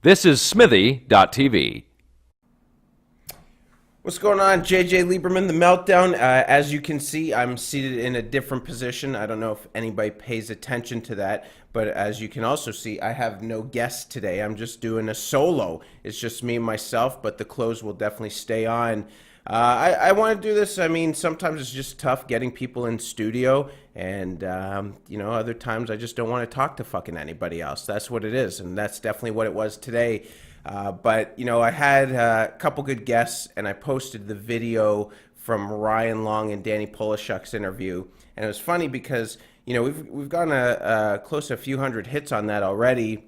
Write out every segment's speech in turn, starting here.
This is Smithy.tv. What's going on? JJ Lieberman, The Meltdown. As you can see, I'm seated in a different position. I don't know if anybody pays attention to that, but as you can also see, I have no guests today. I'm just doing a solo. It's just me and myself, but the clothes will definitely stay on. I want to do this. I mean, sometimes it's just tough getting people in studio, and, other times I just don't want to talk to fucking anybody else. That's what it is, and that's definitely what it was today. But I had a couple good guests, and I posted the video from Ryan Long and Danny Polishuk's interview. And it was funny because, we've gotten close to a few hundred hits on that already.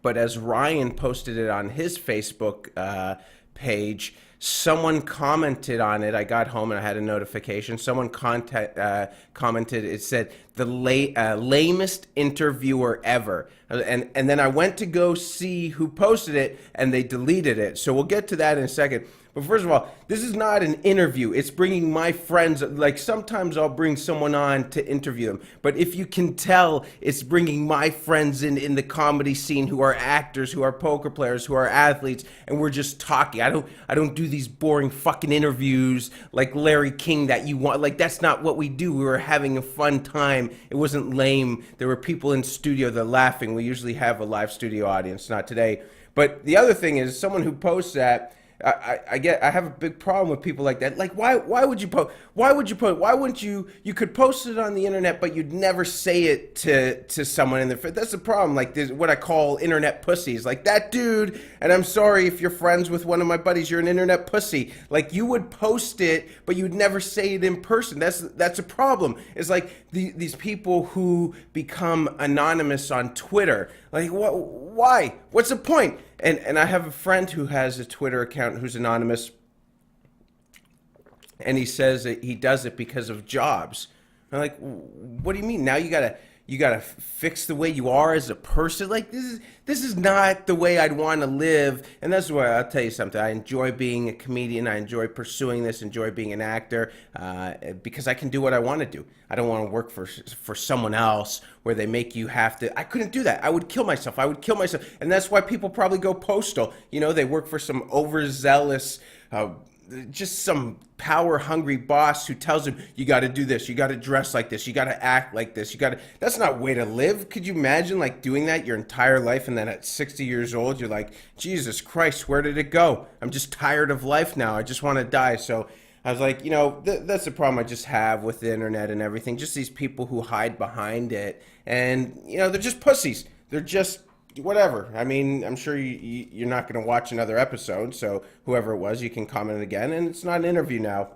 But as Ryan posted it on his Facebook page, someone commented on it. I got home and I had a notification. Someone commented. It said the lamest interviewer ever. And then I went to go see who posted it, and they deleted it. So we'll get to that in a second. But first of all, this is not an interview. It's bringing my friends. Like, sometimes I'll bring someone on to interview them. But if you can tell, it's bringing my friends in the comedy scene who are actors, who are poker players, who are athletes, and we're just talking. I don't do these boring fucking interviews like Larry King that you want. Like, that's not what we do. We were having a fun time. It wasn't lame. There were people in studio that are laughing. We usually have a live studio audience, not today. But the other thing is, someone who posts that, I have a big problem with people like that. Like, why would you post? Why wouldn't you could post it on the internet, but you'd never say it to someone in the, that's the problem. Like, there's what I call internet pussies, like that dude. And I'm sorry if you're friends with one of my buddies, you're an internet pussy. Like, you would post it, but you'd never say it in person. That's a problem. It's like these people who become anonymous on Twitter. Like, why? What's the point? And I have a friend who has a Twitter account who's anonymous, and he says that he does it because of jobs. I'm like, what do you mean? Now you gotta fix the way you are as a person? Like, this is not the way I'd want to live. And that's why I'll tell you something. I enjoy being a comedian. I enjoy pursuing this. Enjoy being an actor because I can do what I want to do. I don't want to work for someone else where they make you have to. I couldn't do that. I would kill myself. And that's why people probably go postal. They work for some overzealous, just some power-hungry boss who tells them, you got to do this, you got to dress like this, you got to act like this, that's not a way to live. Could you imagine, like, doing that your entire life, and then at 60 years old, you're like, Jesus Christ, where did it go? I'm just tired of life now. I just want to die. So I was like, that's the problem I just have with the internet and everything. Just these people who hide behind it. And, they're just pussies. They're just whatever. I mean, I'm sure you're not going to watch another episode. So whoever it was, you can comment again. And it's not an interview now,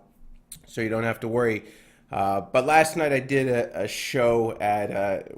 so you don't have to worry. But last night I did a show at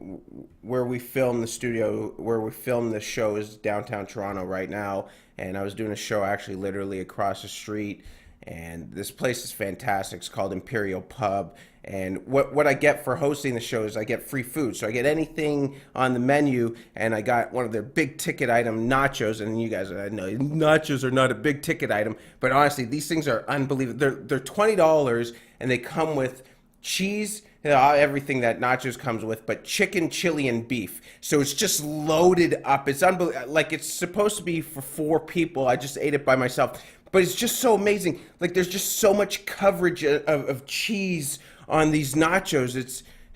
where we filmed the show is downtown Toronto right now. And I was doing a show actually literally across the street. And this place is fantastic. It's called Imperial Pub. And what I get for hosting the show is I get free food. So I get anything on the menu, and I got one of their big ticket item nachos. And you guys, I know nachos are not a big ticket item, but honestly, these things are unbelievable. They're $20, and they come with cheese, everything that nachos comes with, but chicken, chili, and beef. So it's just loaded up. It's unbelievable. Like, it's supposed to be for 4 people. I just ate it by myself. But it's just so amazing. Like, there's just so much coverage of cheese on these nachos.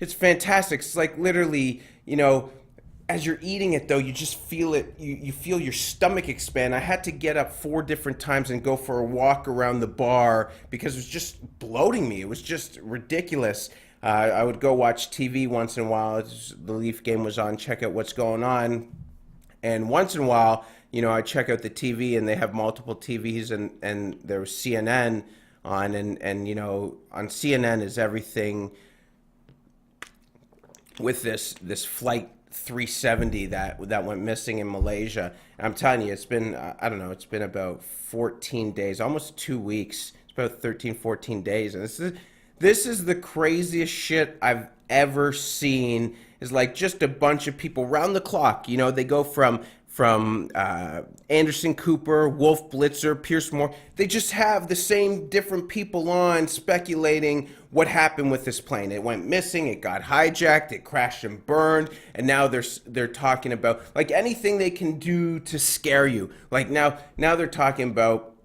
It's fantastic. It's like literally, as you're eating it, though, you just feel it. You feel your stomach expand. I had to get up 4 different times and go for a walk around the bar because it was just bloating me. It was just ridiculous. I would go watch TV once in a while. The Leaf game was on, check out what's going on. And once in a while, I check out the TV, and they have multiple TVs, and there was CNN on, and on CNN is everything with this flight 370 that went missing in Malaysia. And I'm telling you, it's been, I don't know, it's been about 14 days, almost 2 weeks. It's about 13, 14 days. And this is the craziest shit I've ever seen, is like just a bunch of people round the clock. They go from from Anderson Cooper, Wolf Blitzer, Pierce Moore. They just have the same different people on speculating what happened with this plane. It went missing, it got hijacked, it crashed and burned, and now they're talking about like anything they can do to scare you. Like now they're talking about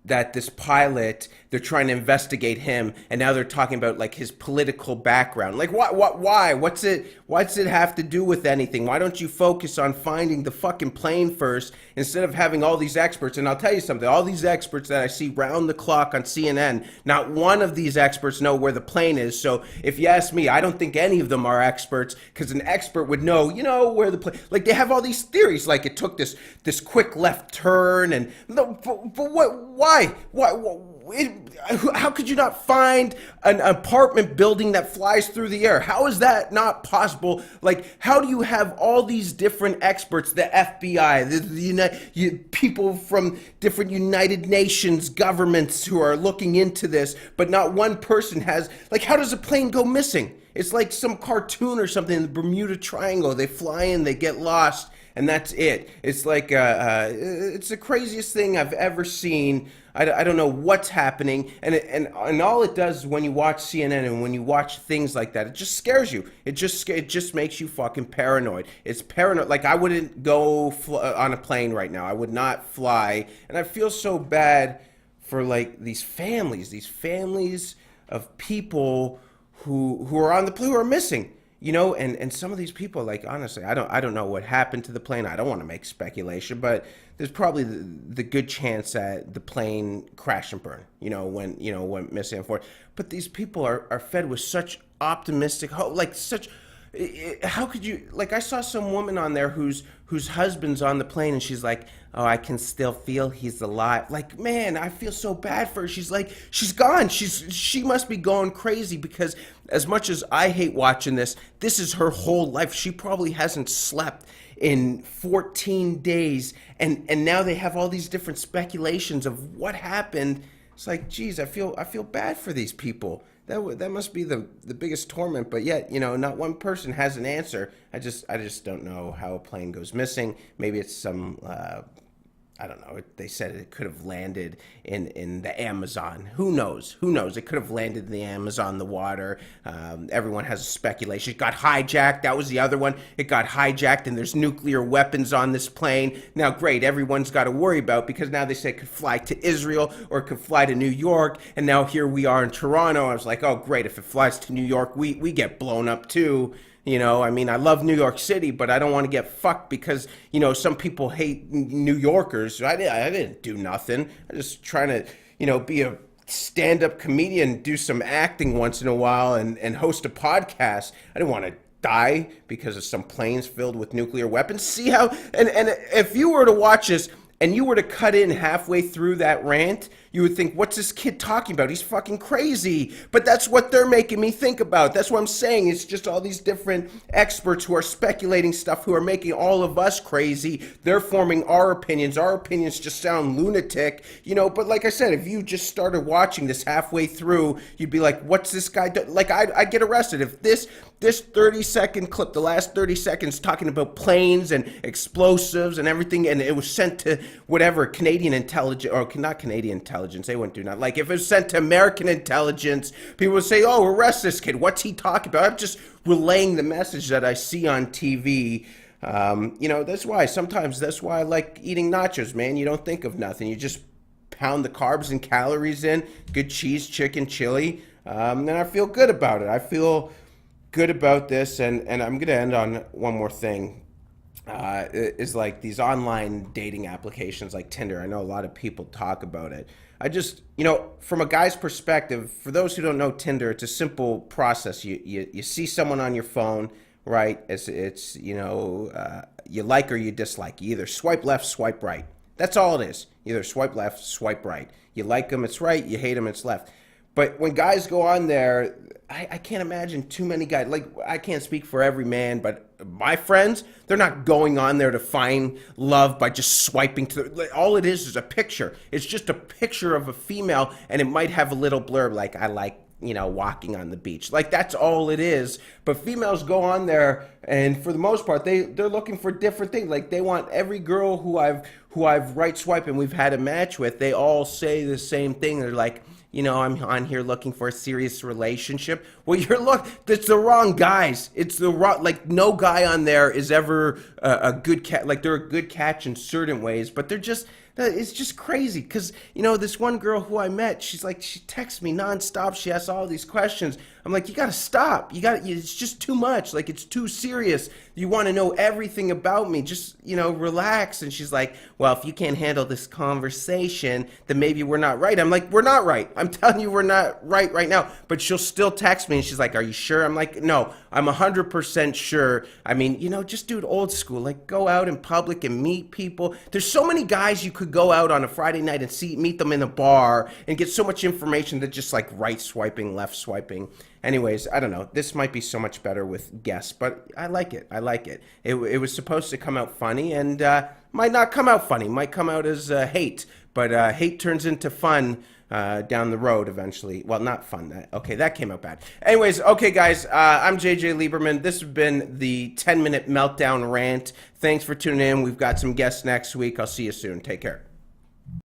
that this pilot, they're trying to investigate him, and now they're talking about like his political background. Like why? What's it have to do with anything? Why don't you focus on finding the fucking plane first instead of having all these experts? And I'll tell you something, all these experts that I see round the clock on CNN, not one of these experts know where the plane is. So if you ask me, I don't think any of them are experts, because an expert would know, where the plane, like they have all these theories, like it took this quick left turn, and but why? How could you not find an apartment building that flies through the air? How is that not possible? Like, how do you have all these different experts, the FBI, people from different United Nations governments who are looking into this, but not one person has, like, how does a plane go missing? It's like some cartoon or something in the Bermuda Triangle. They fly in, they get lost, and that's it. It's like, it's the craziest thing I've ever seen. I don't know what's happening, and all it does is when you watch CNN and when you watch things like that, it just scares you. It just makes you fucking paranoid. It's paranoid. Like, I wouldn't go on a plane right now. I would not fly, and I feel so bad for like these families of people who are on the plane, who are missing. And some of these people, like, honestly, I don't know what happened to the plane. I don't want to make speculation, but there's probably the good chance that the plane crashed and burned, went missing and forth. But these people are fed with such optimistic hope, like such. How could you, like, I saw some woman on there whose husband's on the plane, and she's like, oh, I can still feel he's alive. Like, man, I feel so bad for her. She's like, she's gone. She must be going crazy, because as much as I hate watching this is her whole life. She probably hasn't slept in 14 days, and now they have all these different speculations of what happened. It's like, geez, I feel bad for these people. That must be the biggest torment, but yet, not one person has an answer. I just don't know how a plane goes missing. Maybe it's some, I don't know. They said it could have landed in the Amazon. Who knows? It could have landed in the Amazon, the water. Everyone has a speculation. It got hijacked. That was the other one. It got hijacked, and there's nuclear weapons on this plane. Now, great. Everyone's got to worry about, because now they say it could fly to Israel or it could fly to New York. And now here we are in Toronto. I was like, oh, great. If it flies to New York, we get blown up too. I mean, I love New York City, but I don't want to get fucked because, some people hate New Yorkers. I didn't do nothing. I'm just trying to, be a stand-up comedian, do some acting once in a while, and host a podcast. I didn't want to die because of some planes filled with nuclear weapons. See how, and if you were to watch this and you were to cut in halfway through that rant, you would think, what's this kid talking about? He's fucking crazy. But that's what they're making me think about. That's what I'm saying. It's just all these different experts who are speculating stuff, who are making all of us crazy. They're forming our opinions. Our opinions just sound lunatic, But like I said, if you just started watching this halfway through, you'd be like, what's this guy do? Like, I'd get arrested if this 30-second clip, the last 30 seconds talking about planes and explosives and everything, and it was sent to whatever, Canadian intelligence, or not Canadian intelligence, they wouldn't do that. Like, if it was sent to American intelligence, people would say, oh, arrest this kid. What's he talking about? I'm just relaying the message that I see on TV. That's why I like eating nachos, man. You don't think of nothing. You just pound the carbs and calories in, good cheese, chicken, chili, and I feel good about it. I feel good about this, and I'm going to end on one more thing. Is like these online dating applications like Tinder. I know a lot of people talk about it. I just, from a guy's perspective, for those who don't know Tinder, it's a simple process. You see someone on your phone, right? It's you like or you dislike. You either swipe left, swipe right. That's all it is. Either swipe left, swipe right. You like them, it's right. You hate them, it's left. But when guys go on there, I can't imagine too many guys. Like, I can't speak for every man, but my friends, they're not going on there to find love by just swiping to. All it is a picture. It's just a picture of a female, and it might have a little blurb like, I like walking on the beach. Like, that's all it is. But females go on there, and for the most part, they're looking for different things. Like, they want every girl who I've right swiped and we've had a match with, they all say the same thing. They're like, I'm on here looking for a serious relationship. Well, that's the wrong guys. It's the wrong, like, no guy on there is ever a good catch. Like, they're a good catch in certain ways, but it's just crazy. Because, this one girl who I met, she texts me nonstop. She asks all these questions. I'm like, you got to stop. It's just too much. Like, it's too serious. You want to know everything about me. Just, relax. And she's like, well, if you can't handle this conversation, then maybe we're not right. I'm like, we're not right. I'm telling you, we're not right now. But she'll still text me, and she's like, are you sure? I'm like, no, I'm 100% sure. I mean, just do it old school. Like, go out in public and meet people. There's so many guys you could go out on a Friday night and meet them in a bar and get so much information that just like right swiping, left swiping. Anyways, I don't know. This might be so much better with guests, but I like it. It was supposed to come out funny, and might not come out funny. Might come out as hate, but hate turns into fun down the road eventually. Well, not fun. That came out bad. Anyways, okay, guys, I'm JJ Lieberman. This has been the 10-minute Meltdown rant. Thanks for tuning in. We've got some guests next week. I'll see you soon. Take care.